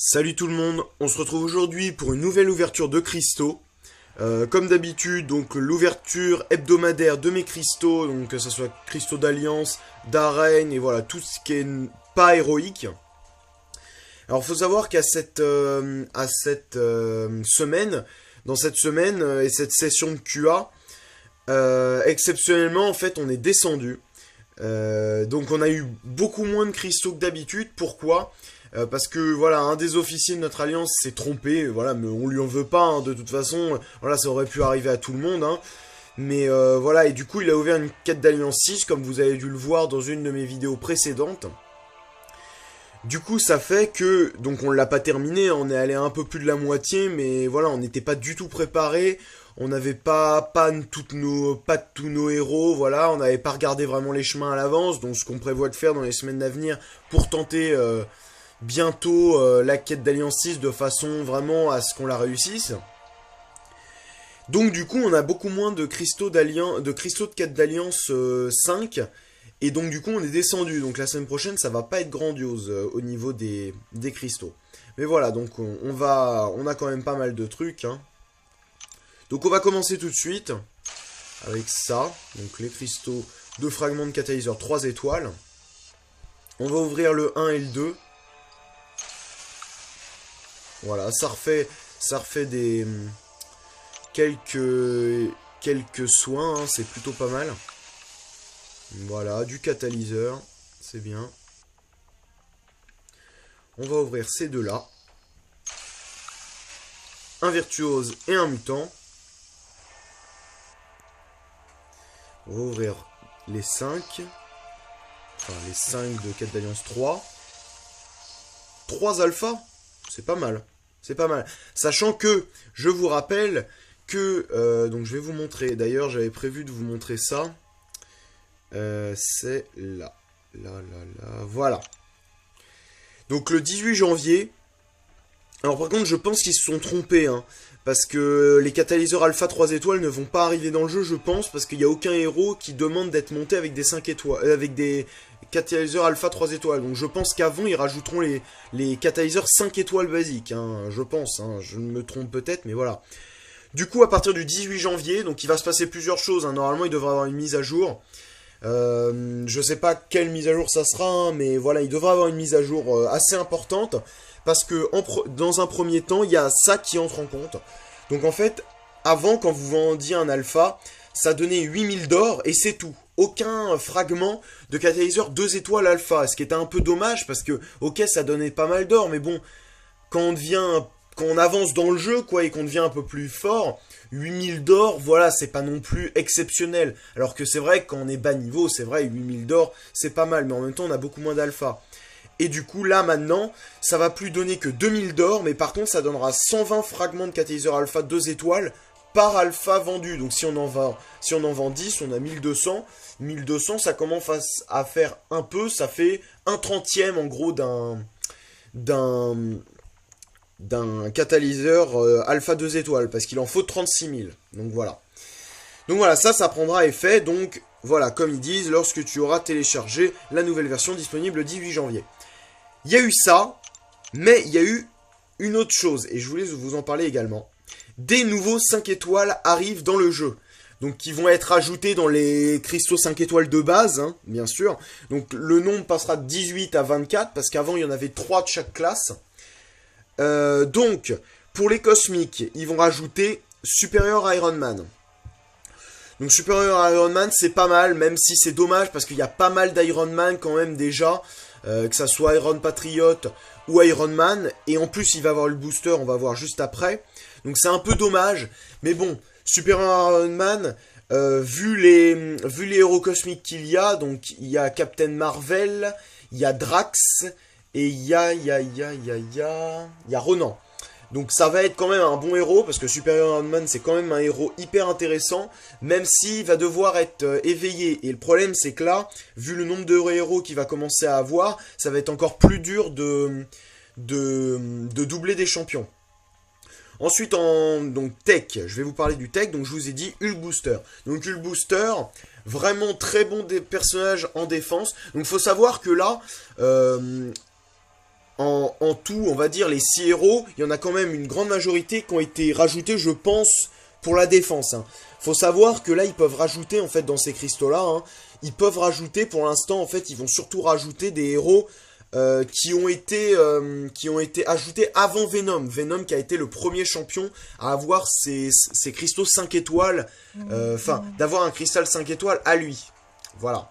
Salut tout le monde, on se retrouve aujourd'hui pour une nouvelle ouverture de cristaux. Comme d'habitude, donc l'ouverture hebdomadaire de mes cristaux, donc que ce soit cristaux d'alliance, d'arène et voilà, tout ce qui est pas héroïque. Alors faut savoir qu'à cette semaine, dans cette semaine et cette session de QA, exceptionnellement en fait on est descendu. Donc on a eu beaucoup moins de cristaux que d'habitude. Pourquoi ? Parce que voilà, un des officiers de notre alliance s'est trompé, voilà, mais on lui en veut pas, hein, de toute façon, voilà, ça aurait pu arriver à tout le monde, hein. Mais voilà, et du coup il a ouvert une quête d'alliance 6, comme vous avez dû le voir dans une de mes vidéos précédentes. Du coup ça fait que, donc on l'a pas terminé, on est allé un peu plus de la moitié, mais voilà, on n'était pas du tout préparé. On n'avait pas tous nos héros, voilà, on n'avait pas regardé vraiment les chemins à l'avance, donc ce qu'on prévoit de faire dans les semaines à venir pour tenter bientôt la quête d'Alliance 6 de façon vraiment à ce qu'on la réussisse. Donc du coup on a beaucoup moins de cristaux de quête d'Alliance 5, et donc du coup on est descendu, donc la semaine prochaine ça va pas être grandiose au niveau des cristaux. Mais voilà, donc on a quand même pas mal de trucs, hein. Donc on va commencer tout de suite avec ça, donc les cristaux de fragments de catalyseur 3 étoiles. On va ouvrir le 1 et le 2. Voilà, ça refait des quelques soins, hein, c'est plutôt pas mal. Voilà, du catalyseur, c'est bien. On va ouvrir ces deux-là. Un virtuose et un mutant. On va ouvrir les 5. Enfin, les 5 de quête d'alliance 3. 3 alpha, c'est pas mal. C'est pas mal. Sachant que, je vous rappelle que... donc je vais vous montrer. D'ailleurs, j'avais prévu de vous montrer ça. C'est là. Là. Voilà. Donc le 18 janvier... Alors par contre, je pense qu'ils se sont trompés, hein, parce que les catalyseurs alpha 3 étoiles ne vont pas arriver dans le jeu, je pense, parce qu'il n'y a aucun héros qui demande d'être monté avec des 5 étoiles, avec des catalyseurs alpha 3 étoiles. Donc je pense qu'avant, ils rajouteront les catalyseurs 5 étoiles basiques, hein, je pense, hein, je me trompe peut-être, mais voilà. Du coup, à partir du 18 janvier, donc il va se passer plusieurs choses, hein. Normalement il devrait y avoir une mise à jour. Je sais pas quelle mise à jour ça sera, hein, mais voilà, il devrait y avoir une mise à jour assez importante. Parce que dans un premier temps, il y a ça qui entre en compte. Donc en fait, avant, quand vous vendiez un alpha, ça donnait 8000 d'or et c'est tout. Aucun fragment de catalyseur 2 étoiles alpha. Ce qui était un peu dommage parce que, ok, ça donnait pas mal d'or, mais bon, quand on avance dans le jeu, quoi, et qu'on devient un peu plus fort, 8000 d'or, voilà, c'est pas non plus exceptionnel. Alors que c'est vrai que quand on est bas niveau, c'est vrai, 8000 d'or, c'est pas mal, mais en même temps, on a beaucoup moins d'alpha. Et du coup, là, maintenant, ça va plus donner que 2000 d'or, mais par contre, ça donnera 120 fragments de catalyseur alpha 2 étoiles par alpha vendu. Donc, si on en vend 10, on a 1200. 1200, ça commence à faire un peu, ça fait un trentième, en gros, d'un catalyseur alpha 2 étoiles, parce qu'il en faut 36 000. Donc, voilà. Donc, voilà, ça prendra effet, donc... Voilà, comme ils disent, lorsque tu auras téléchargé la nouvelle version disponible le 18 janvier. Il y a eu ça, mais il y a eu une autre chose, et je voulais vous en parler également. Des nouveaux 5 étoiles arrivent dans le jeu. Donc qui vont être ajoutés dans les cristaux 5 étoiles de base, hein, bien sûr. Donc le nombre passera de 18 à 24, parce qu'avant il y en avait 3 de chaque classe. Donc, pour les cosmiques, ils vont rajouter Superior Iron Man. Donc Superior Iron Man, c'est pas mal, même si c'est dommage, parce qu'il y a pas mal d'Iron Man quand même déjà, que ça soit Iron Patriot ou Iron Man, et en plus il va avoir le booster, on va voir juste après. Donc c'est un peu dommage, mais bon, Superior Iron Man, vu les héros cosmiques qu'il y a, donc il y a Captain Marvel, il y a Drax, et il y a Ronan. Donc ça va être quand même un bon héros, parce que Superior Iron Man c'est quand même un héros hyper intéressant, même s'il va devoir être éveillé. Et le problème c'est que là, vu le nombre de héros qu'il va commencer à avoir, ça va être encore plus dur de doubler des champions. Ensuite donc tech, je vais vous parler du tech, donc je vous ai dit Hulk Booster. Donc Hulk Booster, vraiment très bon des personnages en défense. Donc faut savoir que là... en tout, on va dire, les 6 héros, il y en a quand même une grande majorité qui ont été rajoutés, je pense, pour la défense. Hein. Faut savoir que là, ils peuvent rajouter, en fait, dans ces cristaux-là, hein, ils peuvent rajouter, pour l'instant, en fait, ils vont surtout rajouter des héros qui ont été ajoutés avant Venom. Venom qui a été le premier champion à avoir ces cristaux 5 étoiles, enfin, d'avoir un cristal 5 étoiles à lui. Voilà.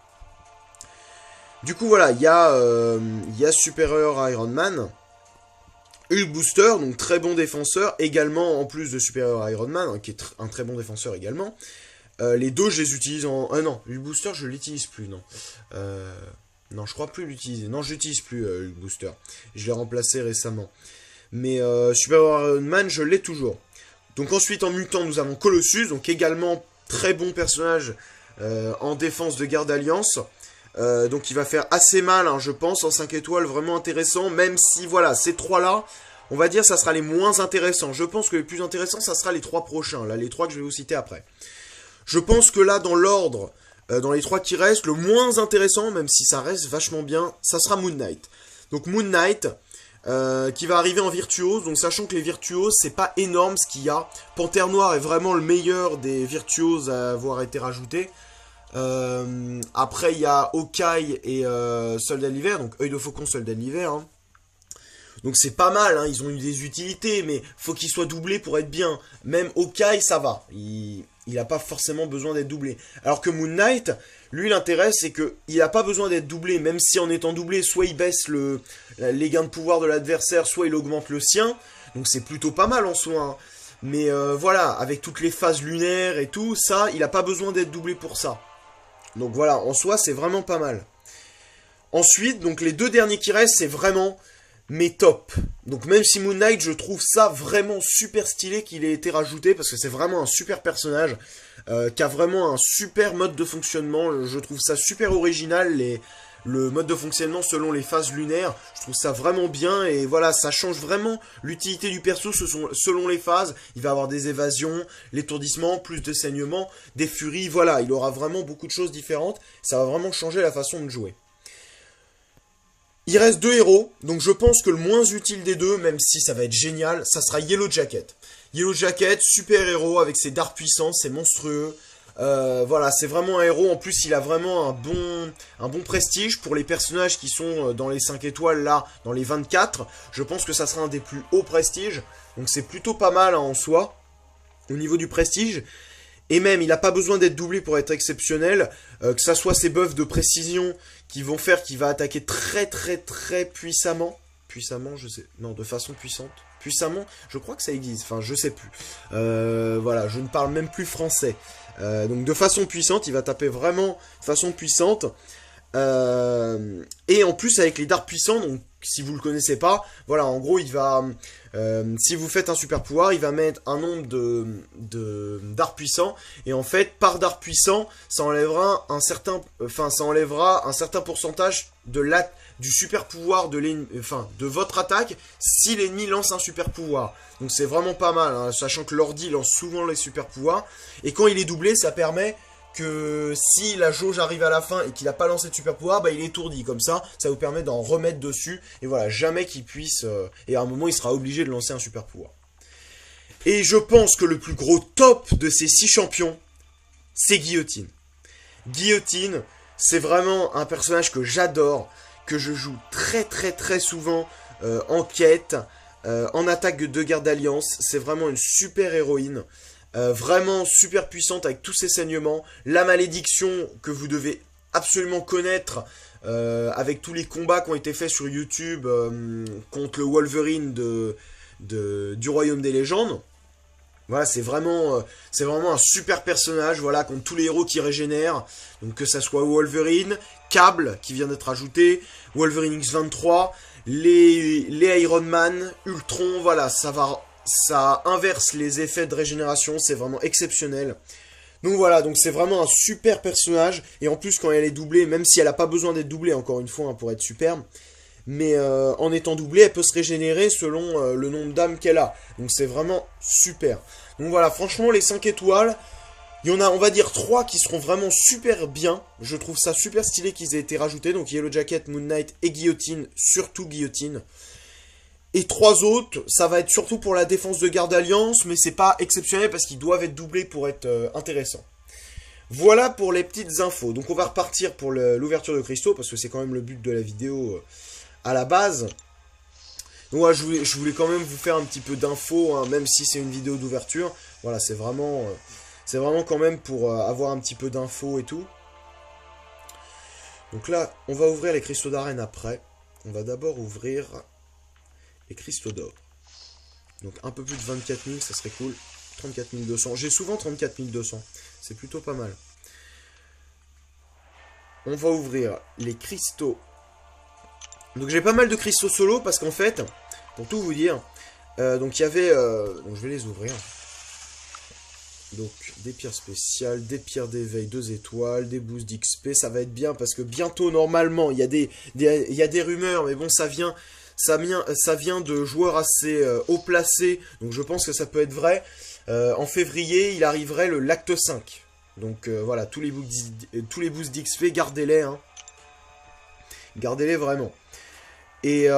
Du coup, voilà, il y a Superior Iron Man, Hulk Booster, donc très bon défenseur, également en plus de Superior Iron Man, hein, qui est un très bon défenseur également. Les deux, je les utilise en... non, Hulk Booster, je l'utilise plus, non. Non, je crois plus l'utiliser. Non, je l'utilise plus, Hulk Booster. Je l'ai remplacé récemment. Mais Superior Iron Man, je l'ai toujours. Donc ensuite, en mutant, nous avons Colossus, donc également très bon personnage en défense de garde alliance. Donc il va faire assez mal, hein, je pense, en 5 étoiles, vraiment intéressant, même si, voilà, ces 3-là, on va dire, ça sera les moins intéressants. Je pense que les plus intéressants, ça sera les 3 prochains, là, les 3 que je vais vous citer après. Je pense que là, dans l'ordre, dans les 3 qui restent, le moins intéressant, même si ça reste vachement bien, ça sera Moon Knight. Donc Moon Knight, qui va arriver en virtuose, donc sachant que les virtuoses, c'est pas énorme ce qu'il y a. Panthère Noire est vraiment le meilleur des virtuoses à avoir été rajouté. Après il y a Hawkeye et Soldat de l'hiver, donc œil de faucon, Soldat de l'hiver, hein. Donc c'est pas mal, hein, ils ont eu des utilités, mais faut qu'ils soient doublés pour être bien. Même Hawkeye, ça va, il a pas forcément besoin d'être doublé. Alors que Moon Knight, lui l'intérêt c'est que il a pas besoin d'être doublé, même si en étant doublé, soit il baisse les gains de pouvoir de l'adversaire, soit il augmente le sien. Donc c'est plutôt pas mal en soi, hein. Mais voilà, avec toutes les phases lunaires et tout, ça, il a pas besoin d'être doublé pour ça. Donc voilà, en soi, c'est vraiment pas mal. Ensuite, donc les 2 derniers qui restent, c'est vraiment mes tops. Donc même si Moon Knight, je trouve ça vraiment super stylé qu'il ait été rajouté, parce que c'est vraiment un super personnage, qui a vraiment un super mode de fonctionnement. Je trouve ça super original, le mode de fonctionnement selon les phases lunaires. Je trouve ça vraiment bien, et voilà, ça change vraiment l'utilité du perso selon les phases. Il va avoir des évasions, l'étourdissement, plus de saignement, des furies, voilà, il aura vraiment beaucoup de choses différentes. Ça va vraiment changer la façon de jouer. Il reste 2 héros, donc je pense que le moins utile des deux, même si ça va être génial, ça sera Yellow Jacket. Yellow Jacket, super héros avec ses dards puissantes, c'est monstrueux. Voilà, c'est vraiment un héros. En plus, il a vraiment un bon prestige pour les personnages qui sont dans les 5 étoiles, là, dans les 24. Je pense que ça sera un des plus hauts prestiges. Donc c'est plutôt pas mal, hein, en soi, au niveau du prestige. Et même, il n'a pas besoin d'être doublé pour être exceptionnel. Que ça soit ses buffs de précision qui vont faire qu'il va attaquer très très très puissamment. Puissamment, je sais... Non, de façon puissante. Puissamment, je crois que ça existe. Enfin, je sais plus. Voilà, je ne parle même plus français. Donc de façon puissante, il va taper vraiment de façon puissante. Et en plus avec les dards puissants, donc si vous le connaissez pas, voilà, en gros il va, si vous faites un super pouvoir, il va mettre un nombre de dards puissants, et en fait par dard puissant, ça enlèvera un certain pourcentage du super pouvoir de votre attaque si l'ennemi lance un super pouvoir. Donc c'est vraiment pas mal, hein, sachant que l'ordi lance souvent les super pouvoirs, et quand il est doublé, ça permet que si la jauge arrive à la fin et qu'il n'a pas lancé de super pouvoir, bah il est étourdi. Comme ça vous permet d'en remettre dessus, et voilà, jamais qu'il puisse, et à un moment il sera obligé de lancer un super pouvoir. Et je pense que le plus gros top de ces 6 champions, c'est Guillotine. Guillotine, c'est vraiment un personnage que j'adore, que je joue très très très souvent en quête, en attaque de garde d'alliance. C'est vraiment une super héroïne. Vraiment super puissante avec tous ses saignements. La malédiction que vous devez absolument connaître, avec tous les combats qui ont été faits sur YouTube contre le Wolverine du Royaume des Légendes. Voilà, c'est vraiment un super personnage, voilà, contre tous les héros qui régénèrent. Donc que ça soit Wolverine, Cable qui vient d'être ajouté, Wolverine X23, les Iron Man, Ultron, voilà, ça inverse les effets de régénération, c'est vraiment exceptionnel. Donc voilà, donc c'est vraiment un super personnage, et en plus quand elle est doublée, même si elle n'a pas besoin d'être doublée, encore une fois, hein, pour être superbe, mais en étant doublée, elle peut se régénérer selon le nombre d'âmes qu'elle a. Donc c'est vraiment super. Donc voilà, franchement, les 5 étoiles, il y en a, on va dire, 3 qui seront vraiment super bien. Je trouve ça super stylé qu'ils aient été rajoutés, donc Yellow Jacket, Moon Knight et Guillotine, surtout Guillotine. Et 3 autres, ça va être surtout pour la défense de garde alliance, mais c'est pas exceptionnel parce qu'ils doivent être doublés pour être intéressants. Voilà pour les petites infos. Donc on va repartir pour l'ouverture de cristaux, parce que c'est quand même le but de la vidéo à la base. Donc voilà, je voulais quand même vous faire un petit peu d'infos, hein, même si c'est une vidéo d'ouverture. Voilà, c'est vraiment quand même pour avoir un petit peu d'infos et tout. Donc là, on va ouvrir les cristaux d'arène après. On va d'abord ouvrir les cristaux d'or. Donc un peu plus de 24 000, ça serait cool. 34 200. J'ai souvent 34 200. C'est plutôt pas mal. On va ouvrir les cristaux. Donc j'ai pas mal de cristaux solo parce qu'en fait, pour tout vous dire, donc il y avait... donc je vais les ouvrir. Donc des pierres spéciales, des pierres d'éveil 2 étoiles, des boosts d'XP, ça va être bien parce que bientôt normalement, il y a des rumeurs, mais bon ça vient de joueurs assez haut placés, donc je pense que ça peut être vrai. En février, il arriverait le l'acte 5. Donc voilà, tous les boosts d'XP, gardez-les. Hein. Gardez-les vraiment. Et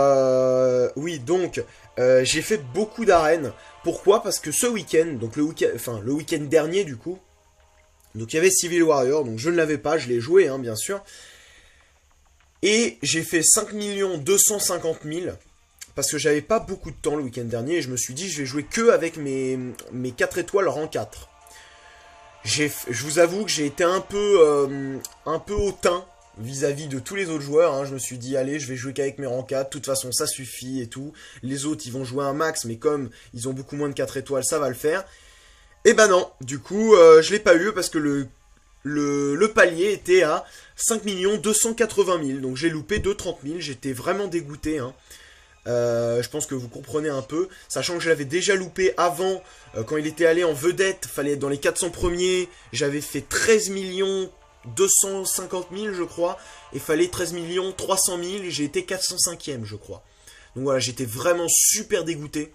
oui, donc, j'ai fait beaucoup d'arènes. Pourquoi? Parce que ce week-end, donc le week-end dernier du coup, donc il y avait Civil Warrior, donc je ne l'avais pas, je l'ai joué, hein, bien sûr. Et j'ai fait 5 250 000. Parce que j'avais pas beaucoup de temps le week-end dernier et je me suis dit je vais jouer que avec mes 4 étoiles rang 4. Je vous avoue que j'ai été un peu hautain vis-à-vis de tous les autres joueurs. Hein. Je me suis dit allez je vais jouer qu'avec mes rangs 4, de toute façon ça suffit et tout. Les autres ils vont jouer un max mais comme ils ont beaucoup moins de 4 étoiles ça va le faire. Et ben non, du coup je l'ai pas eu parce que le palier était à 5 280 000. Donc j'ai loupé de 30 000, j'étais vraiment dégoûté hein. Je pense que vous comprenez un peu, sachant que je l'avais déjà loupé avant, quand il était allé en vedette, fallait être dans les 400 premiers, j'avais fait 13 250 000 je crois, et fallait 13 300 000, j'ai été 405ème je crois. Donc voilà, j'étais vraiment super dégoûté,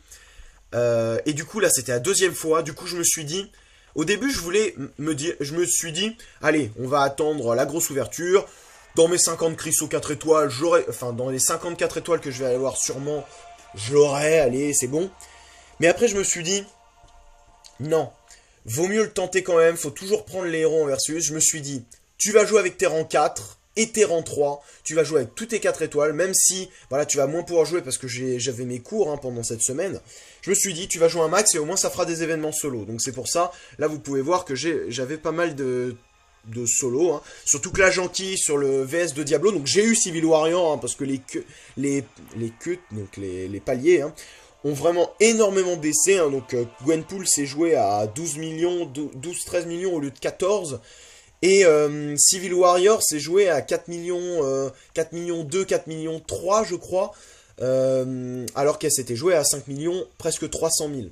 et du coup là c'était la deuxième fois, du coup je me suis dit, au début je me suis dit, allez on va attendre la grosse ouverture. Dans mes 50 cristaux 4 étoiles, dans les 54 étoiles que je vais avoir sûrement, je l'aurai, allez, c'est bon. Mais après, je me suis dit, non, vaut mieux le tenter quand même, faut toujours prendre les héros en versus. Je me suis dit, tu vas jouer avec tes rangs 4 et tes rangs 3, tu vas jouer avec toutes tes 4 étoiles, même si, voilà, tu vas moins pouvoir jouer parce que j'avais mes cours hein, pendant cette semaine. Je me suis dit, tu vas jouer un max et au moins ça fera des événements solo. Donc c'est pour ça, là vous pouvez voir que j'avais pas mal de solo, hein. Surtout que là j'enquille sur le VS de Diablo, donc j'ai eu Civil Warrior, hein, parce que les paliers, hein, ont vraiment énormément baissé, hein, donc Gwenpool s'est joué à 12-13 millions au lieu de 14, et Civil Warrior s'est joué à 4 millions, 4 millions 2, 4 millions 3 je crois, alors qu'elle s'était jouée à 5 millions, presque 300 000.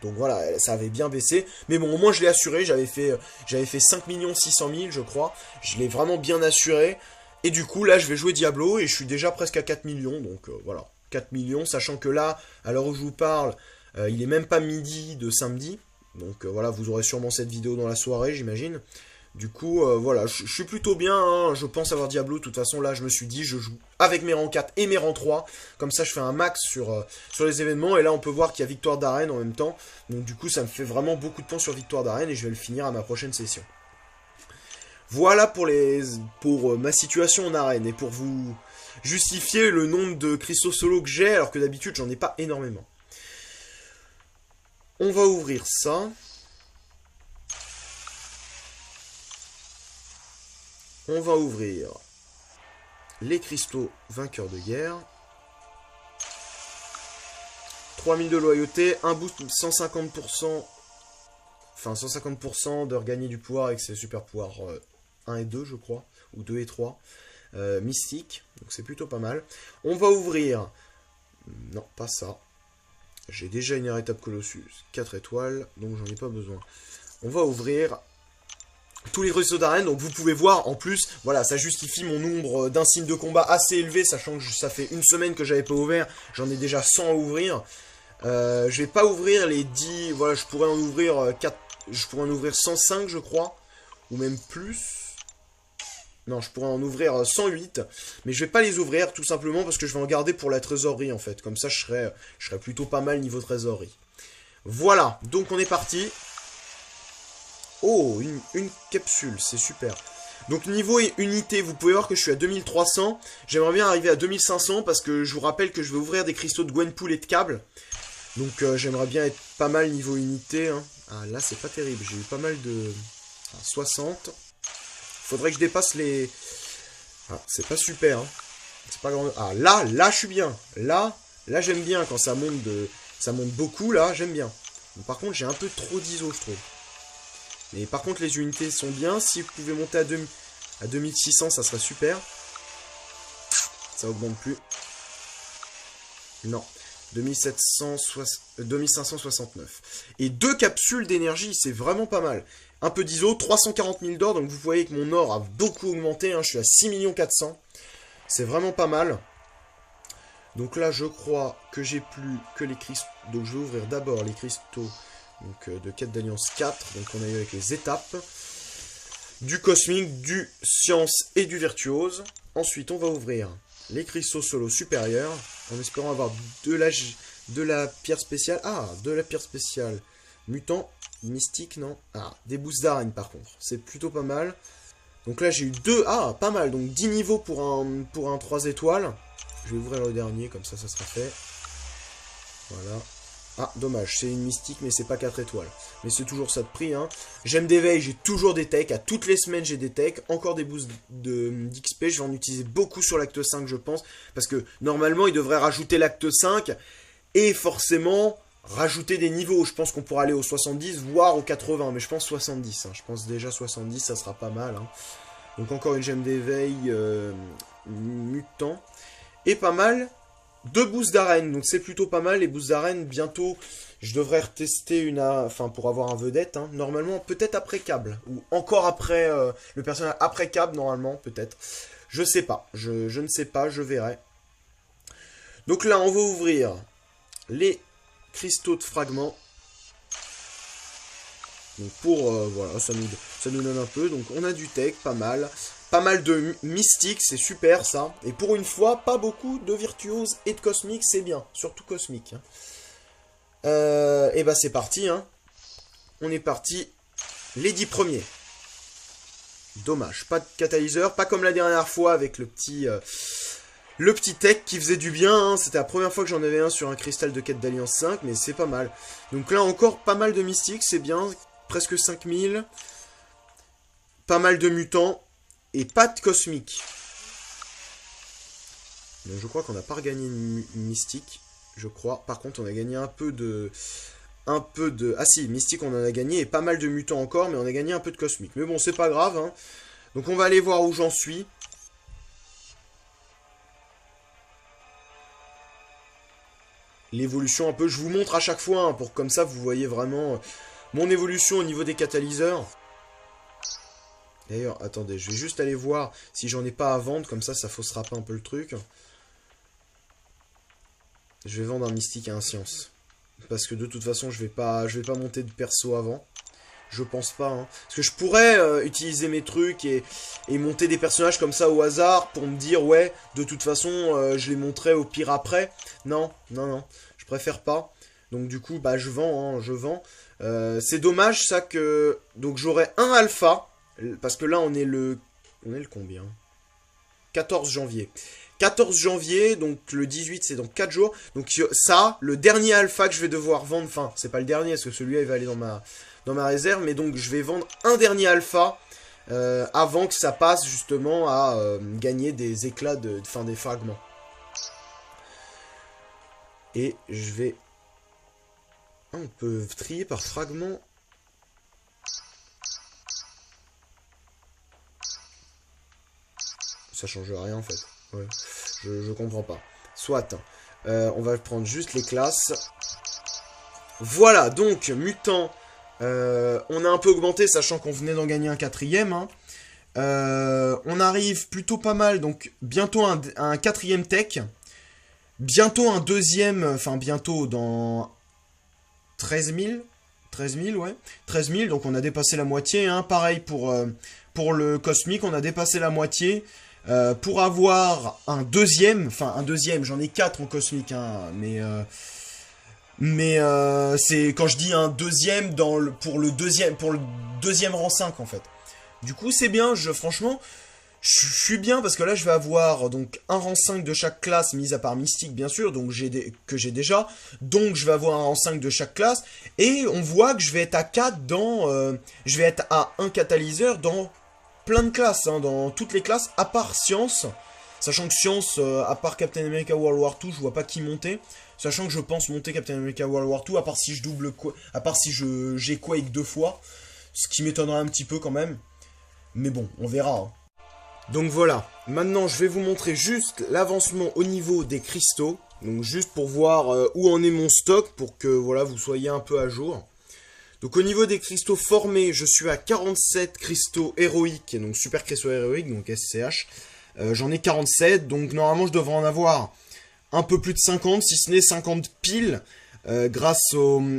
Donc voilà, ça avait bien baissé. Mais bon, au moins je l'ai assuré. J'avais fait 5 600 000, je crois. Je l'ai vraiment bien assuré. Et du coup, là, je vais jouer Diablo. Et je suis déjà presque à 4 millions. Donc voilà, 4 millions. Sachant que là, à l'heure où je vous parle, il est même pas midi de samedi. Donc voilà, vous aurez sûrement cette vidéo dans la soirée, j'imagine. Du coup, voilà, je suis plutôt bien, hein, je pense avoir Diablo. De toute façon, là, je me suis dit, je joue avec mes rangs 4 et mes rangs 3. Comme ça, je fais un max sur les événements. Et là, on peut voir qu'il y a victoire d'arène en même temps. Donc, du coup, ça me fait vraiment beaucoup de points sur victoire d'arène. Et je vais le finir à ma prochaine session. Voilà pour ma situation en arène. Et pour vous justifier le nombre de cristaux solo que j'ai, alors que d'habitude, j'en ai pas énormément. On va ouvrir ça. On va ouvrir les cristaux vainqueurs de guerre. 3000 de loyauté, un boost 150%, enfin 150% de regagner du pouvoir avec ses super pouvoirs 1 et 2 je crois, ou 2 et 3, mystique, donc c'est plutôt pas mal. On va ouvrir, non pas ça, j'ai déjà une étape Colossus, 4 étoiles, donc j'en ai pas besoin. On va ouvrir tous les cristaux d'arène, donc vous pouvez voir en plus, voilà, ça justifie mon nombre d'insignes de combat assez élevé, sachant que ça fait une semaine que j'avais pas ouvert, j'en ai déjà 100 à ouvrir. Je vais pas ouvrir les 10, voilà, je pourrais en ouvrir 4, je pourrais en ouvrir 105 je crois, ou même plus. Non, je pourrais en ouvrir 108, mais je vais pas les ouvrir tout simplement parce que je vais en garder pour la trésorerie en fait. Comme ça, je serais plutôt pas mal niveau trésorerie. Voilà, donc on est parti. Oh, une capsule, c'est super. Donc niveau unité, vous pouvez voir que je suis à 2300. J'aimerais bien arriver à 2500 parce que je vous rappelle que je vais ouvrir des cristaux de Gwenpool et de câbles. Donc j'aimerais bien être pas mal niveau unité. Hein. Ah là, c'est pas terrible, j'ai eu pas mal de... Ah, 60. Faudrait que je dépasse les... Ah, c'est pas super. Hein. C'est pas grand... Ah là, je suis bien. Là j'aime bien quand ça monte ça monte beaucoup, là, j'aime bien. Donc, par contre, j'ai un peu trop d'ISO, je trouve. Mais par contre, les unités sont bien. Si vous pouvez monter à 2600, ça serait super. Ça augmente plus. Non. 2569. Et 2 capsules d'énergie, c'est vraiment pas mal. Un peu d'ISO, 340 000 d'or. Donc vous voyez que mon or a beaucoup augmenté. Hein, je suis à 6 400 000. C'est vraiment pas mal. Donc là, je crois que j'ai plus que les cristaux. Donc je vais ouvrir d'abord les cristaux de quête d'alliance 4. Donc on a eu avec les étapes. Du cosmique, du science et du virtuose. Ensuite, on va ouvrir les cristaux solo supérieurs. En espérant avoir de la pierre spéciale. Ah, de la pierre spéciale. Mutant, mystique, non. Ah, des boosts d'arène par contre. C'est plutôt pas mal. Donc là, j'ai eu 2. Ah, pas mal. Donc 10 niveaux pour un 3 étoiles. Je vais ouvrir le dernier, comme ça sera fait. Voilà. Ah, dommage, c'est une mystique, mais c'est pas 4 étoiles. Mais c'est toujours ça de prix, hein. J'aime d'éveil, j'ai toujours des techs. À toutes les semaines, j'ai des techs. Encore des boosts d'XP. Je vais en utiliser beaucoup sur l'acte 5, je pense. Parce que, normalement, il devrait rajouter l'acte 5. Et forcément, rajouter des niveaux. Je pense qu'on pourra aller au 70, voire au 80. Mais je pense 70. Hein. Je pense déjà 70, ça sera pas mal. Hein. Donc encore une gemme d'éveil mutant. Et pas mal de boosts d'arène. Donc c'est plutôt pas mal. Les boosts d'arène, bientôt, je devrais retester enfin, pour avoir un vedette. Hein. Normalement, peut-être après câble. Ou encore après le personnage après câble, normalement, peut-être. Je sais pas. Je ne sais pas, je verrai. Donc là, on va ouvrir les cristaux de fragments. Donc pour, voilà, ça nous donne un peu. Donc on a du tech, pas mal. Pas mal de mystiques, c'est super ça. Et pour une fois, pas beaucoup de virtuose et de cosmique, c'est bien. Surtout cosmique. Hein. Et bah c'est parti. Hein. On est parti. Les 10 premiers. Dommage, pas de catalyseur. Pas comme la dernière fois avec le petit tech qui faisait du bien. Hein. C'était la première fois que j'en avais un sur un cristal de quête d'Alliance 5, mais c'est pas mal. Donc là encore, pas mal de mystiques, c'est bien. Presque 5000. Pas mal de mutants. Et pas de cosmique. Donc je crois qu'on n'a pas regagné une mystique. Je crois. Par contre, on a gagné un peu de... Ah si, mystique, on en a gagné. Et pas mal de mutants encore, mais on a gagné un peu de cosmique. Mais bon, c'est pas grave. Hein. Donc on va aller voir où j'en suis. L'évolution un peu. Je vous montre à chaque fois. Hein, pour comme ça, vous voyez vraiment mon évolution au niveau des catalyseurs. D'ailleurs, attendez, je vais juste aller voir si j'en ai pas à vendre, comme ça faussera pas un peu le truc. Je vais vendre un mystique et un science. Parce que de toute façon, je vais pas monter de perso avant. Je pense pas, hein. Parce que je pourrais utiliser mes trucs et monter des personnages comme ça au hasard pour me dire, ouais, de toute façon, je les monterai au pire après. Non, non, non, je préfère pas. Donc du coup, bah je vends, hein, je vends. C'est dommage ça que... Donc j'aurai un alpha. Parce que là, on est le combien? 14 janvier. 14 janvier, donc le 18, c'est dans 4 jours. Donc ça, le dernier alpha que je vais devoir vendre, enfin, c'est pas le dernier, parce que celui-là, il va aller dans ma réserve. Mais donc, je vais vendre un dernier alpha avant que ça passe, justement, à gagner des éclats des fragments. Et je vais... Ah, on peut trier par fragment. Ça change rien en fait. Ouais. Je comprends pas. Soit. On va prendre juste les classes. Voilà, donc, mutant. On a un peu augmenté, sachant qu'on venait d'en gagner un 4ème. Hein. On arrive plutôt pas mal, donc bientôt un 4ème tech. Bientôt un 2ème, enfin bientôt dans 13 000. 13 000, ouais. 13 000, donc on a dépassé la moitié. Hein. Pareil pour pour le cosmique, on a dépassé la moitié. Pour avoir un deuxième, j'en ai 4 en cosmique, hein, mais c'est quand je dis un deuxième pour le deuxième rang 5 en fait. Du coup c'est bien, franchement, je suis bien parce que là je vais avoir donc un rang 5 de chaque classe, mis à part mystique bien sûr, donc que j'ai déjà, donc je vais avoir un rang 5 de chaque classe, et on voit que je vais être à 4 je vais être à un catalyseur dans plein de classes, hein, dans toutes les classes, à part Science. Sachant que Science, à part Captain America World War 2, je vois pas qui monter. Sachant que je pense monter Captain America World War 2, à part si je double à part si j'ai Quake 2 fois. Ce qui m'étonnerait un petit peu quand même. Mais bon, on verra. Hein. Donc voilà, maintenant je vais vous montrer juste l'avancement au niveau des cristaux. Donc juste pour voir où en est mon stock, pour que voilà vous soyez un peu à jour. Donc au niveau des cristaux formés, je suis à 47 cristaux héroïques, donc super cristaux héroïques, donc SCH. J'en ai 47, donc normalement je devrais en avoir un peu plus de 50, si ce n'est 50 piles, grâce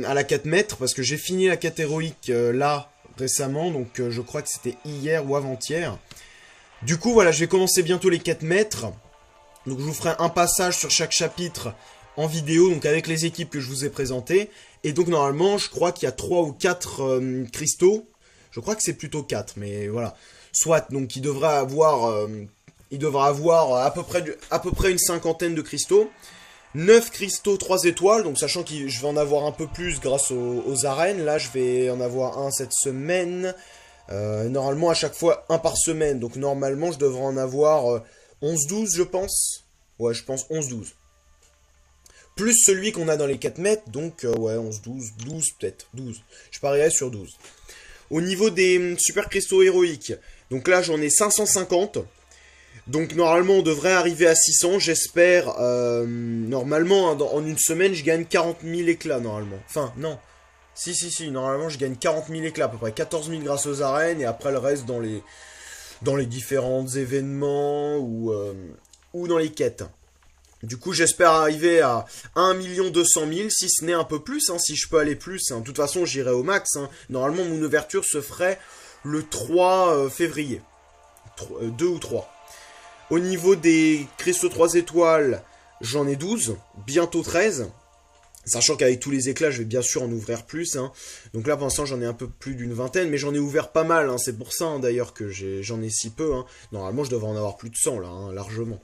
à la 4 mètres, parce que j'ai fini la 4 héroïque là, récemment, donc je crois que c'était hier ou avant-hier. Du coup voilà, je vais commencer bientôt les 4 mètres, donc je vous ferai un passage sur chaque chapitre en vidéo, donc avec les équipes que je vous ai présentées. Et donc normalement, je crois qu'il y a 3 ou 4 cristaux. Je crois que c'est plutôt 4, mais voilà. Soit, donc il devra avoir à peu près une cinquantaine de cristaux. 9 cristaux 3 étoiles, donc sachant que je vais en avoir un peu plus grâce aux arènes. Là, je vais en avoir un cette semaine. Normalement, à chaque fois, un par semaine. Donc normalement, je devrais en avoir 11-12, je pense. Ouais, je pense 11-12. Plus celui qu'on a dans les 4 mètres, donc ouais, 11, 12, 12 peut-être, 12. Je parierais sur 12. Au niveau des super cristaux héroïques, donc là j'en ai 550. Donc normalement on devrait arriver à 600, j'espère. Normalement, hein, en une semaine, je gagne 40 000 éclats normalement. Enfin, non. Si, normalement je gagne 40 000 éclats, à peu près 14 000 grâce aux arènes, et après le reste dans les différents événements ou dans les quêtes. Du coup, j'espère arriver à 1 200 000, si ce n'est un peu plus, hein, si je peux aller plus. Hein. De toute façon, j'irai au max. Hein. Normalement, mon ouverture se ferait le 3 février. 2 ou 3. Au niveau des cristaux 3 étoiles, j'en ai 12, bientôt 13. Sachant qu'avec tous les éclats, je vais bien sûr en ouvrir plus. Hein. Donc là, pour l'instant, j'en ai un peu plus d'une vingtaine, mais j'en ai ouvert pas mal. Hein. C'est pour ça, hein, d'ailleurs, que j'en ai si peu. Hein. Normalement, je devrais en avoir plus de 100, là, hein, largement.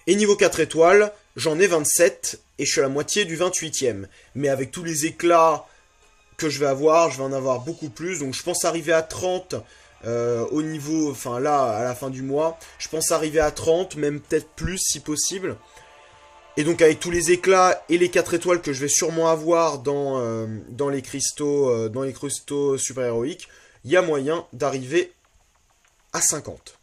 Et niveau 4 étoiles, j'en ai 27 et je suis à la moitié du 28e. Mais avec tous les éclats que je vais en avoir beaucoup plus. Donc je pense arriver à 30 au niveau, enfin là, à la fin du mois. Je pense arriver à 30, même peut-être plus si possible. Et donc avec tous les éclats et les 4 étoiles que je vais sûrement avoir dans les cristaux super héroïques, il y a moyen d'arriver à 50.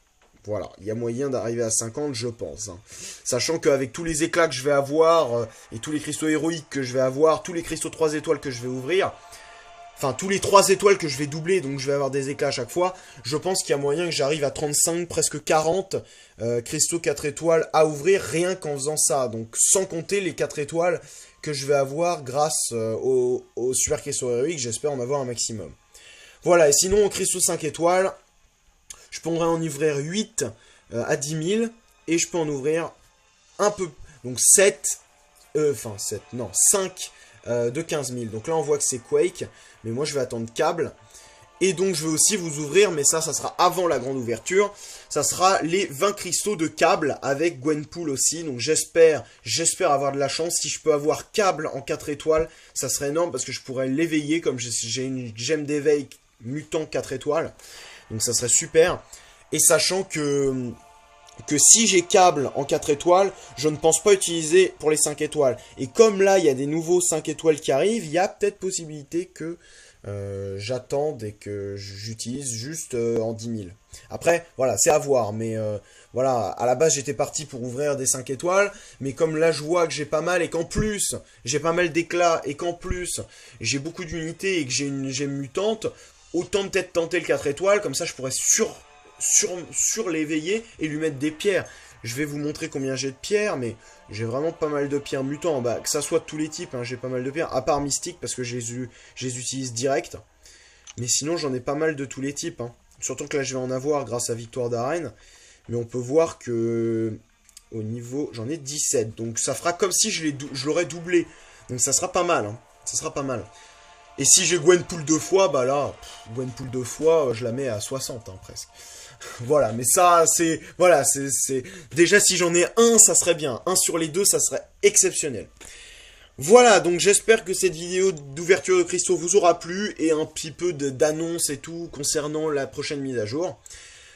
Voilà, il y a moyen d'arriver à 50, je pense. Hein. Sachant qu'avec tous les éclats que je vais avoir, et tous les cristaux héroïques que je vais avoir, tous les cristaux 3 étoiles que je vais ouvrir, enfin tous les 3 étoiles que je vais doubler, donc je vais avoir des éclats à chaque fois, je pense qu'il y a moyen que j'arrive à 35, presque 40 cristaux 4 étoiles à ouvrir rien qu'en faisant ça. Donc sans compter les 4 étoiles que je vais avoir grâce aux super cristaux héroïques, j'espère en avoir un maximum. Voilà, et sinon au cristaux 5 étoiles... Je pourrais en ouvrir 8 à 10 000. Et je peux en ouvrir un peu. Donc 5 de 15 000. Donc là on voit que c'est Quake. Mais moi je vais attendre Cable. Et donc je vais aussi vous ouvrir, mais ça sera avant la grande ouverture. Ça sera les 20 cristaux de Cable avec Gwenpool aussi. Donc j'espère avoir de la chance. Si je peux avoir Cable en 4 étoiles, ça serait énorme parce que je pourrais l'éveiller comme j'ai une gemme d'éveil mutant 4 étoiles. Donc ça serait super. Et sachant que si j'ai Cable en 4 étoiles, je ne pense pas utiliser pour les 5 étoiles. Et comme là, il y a des nouveaux 5 étoiles qui arrivent, il y a peut-être possibilité que j'attende et que j'utilise juste en 10 000. Après, voilà, c'est à voir. Mais voilà, à la base, j'étais parti pour ouvrir des 5 étoiles. Mais comme là, je vois que j'ai pas mal et qu'en plus, j'ai pas mal d'éclats et qu'en plus, j'ai beaucoup d'unités et que j'ai une gemme mutante... Autant peut-être tenter le 4 étoiles, comme ça je pourrais sur l'éveiller et lui mettre des pierres. Je vais vous montrer combien j'ai de pierres, mais j'ai vraiment pas mal de pierres mutants. Bah, que ça soit de tous les types, hein, j'ai pas mal de pierres, à part mystique, parce que je les utilise direct. Mais sinon j'en ai pas mal de tous les types. Hein. Surtout que là, je vais en avoir grâce à Victoire d'Arène. Mais on peut voir que au niveau, j'en ai 17. Donc ça fera comme si je l'aurais doublé. Donc ça sera pas mal. Hein. Ça sera pas mal. Et si j'ai Gwenpool 2 fois, bah là, Gwenpool 2 fois, je la mets à 60 hein, presque. Voilà, mais ça, c'est... Voilà, c'est... Déjà, si j'en ai un, ça serait bien. Un sur les deux, ça serait exceptionnel. Voilà, donc j'espère que cette vidéo d'ouverture de cristaux vous aura plu et un petit peu d'annonce et tout concernant la prochaine mise à jour.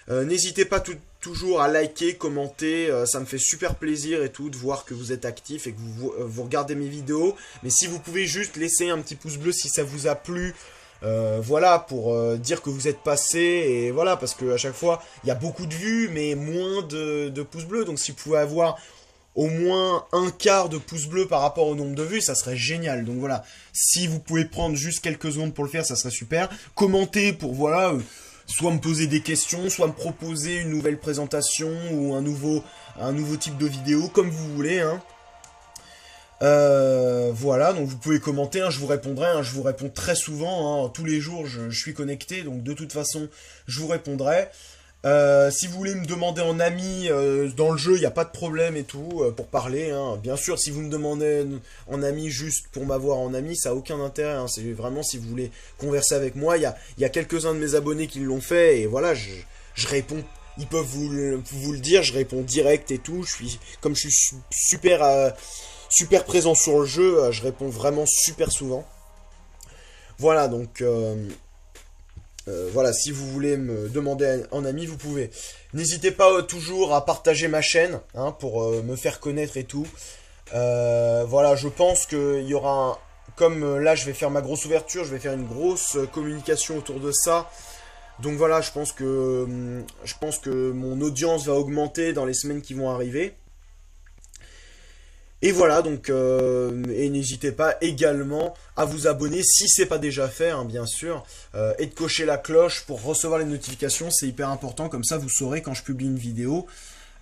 N'hésitez pas toujours à liker, commenter, ça me fait super plaisir et tout de voir que vous êtes actifs et que vous regardez mes vidéos. Mais si vous pouvez juste laisser un petit pouce bleu si ça vous a plu, voilà, pour dire que vous êtes passé, et voilà, parce que à chaque fois, il y a beaucoup de vues, mais moins de pouces bleus. Donc si vous pouvez avoir au moins un quart de pouce bleu par rapport au nombre de vues, ça serait génial. Donc voilà, si vous pouvez prendre juste quelques secondes pour le faire, ça serait super. Commentez pour, voilà, soit me poser des questions, soit me proposer une nouvelle présentation ou un nouveau type de vidéo, comme vous voulez, hein. Voilà, donc vous pouvez commenter, hein, je vous répondrai, hein, je vous réponds très souvent, hein, tous les jours je suis connecté, donc de toute façon je vous répondrai. Si vous voulez me demander en ami dans le jeu, il n'y a pas de problème et tout, pour parler, hein. Bien sûr, si vous me demandez en ami juste pour m'avoir en ami, ça n'a aucun intérêt, hein. C'est vraiment si vous voulez converser avec moi, il y a quelques-uns de mes abonnés qui l'ont fait, et voilà, je réponds. Ils peuvent vous le dire, je réponds direct et tout. Comme je suis super présent sur le jeu, je réponds vraiment super souvent. Voilà, donc voilà, si vous voulez me demander en ami, vous pouvez. N'hésitez pas toujours à partager ma chaîne, hein, pour me faire connaître et tout. Voilà, je pense qu'il y aura comme là je vais faire ma grosse ouverture, je vais faire une grosse communication autour de ça. Donc voilà, je pense que mon audience va augmenter dans les semaines qui vont arriver. Et voilà, donc, et n'hésitez pas également à vous abonner si c'est pas déjà fait, hein, bien sûr, et de cocher la cloche pour recevoir les notifications, c'est hyper important, comme ça vous saurez quand je publie une vidéo,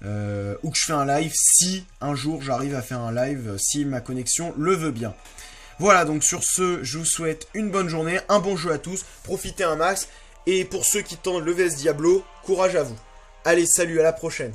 ou que je fais un live, si un jour j'arrive à faire un live, si ma connexion le veut bien. Voilà, donc sur ce, je vous souhaite une bonne journée, un bon jeu à tous, profitez un max. Et pour ceux qui tentent le VS Diablo, courage à vous. Allez, salut, à la prochaine.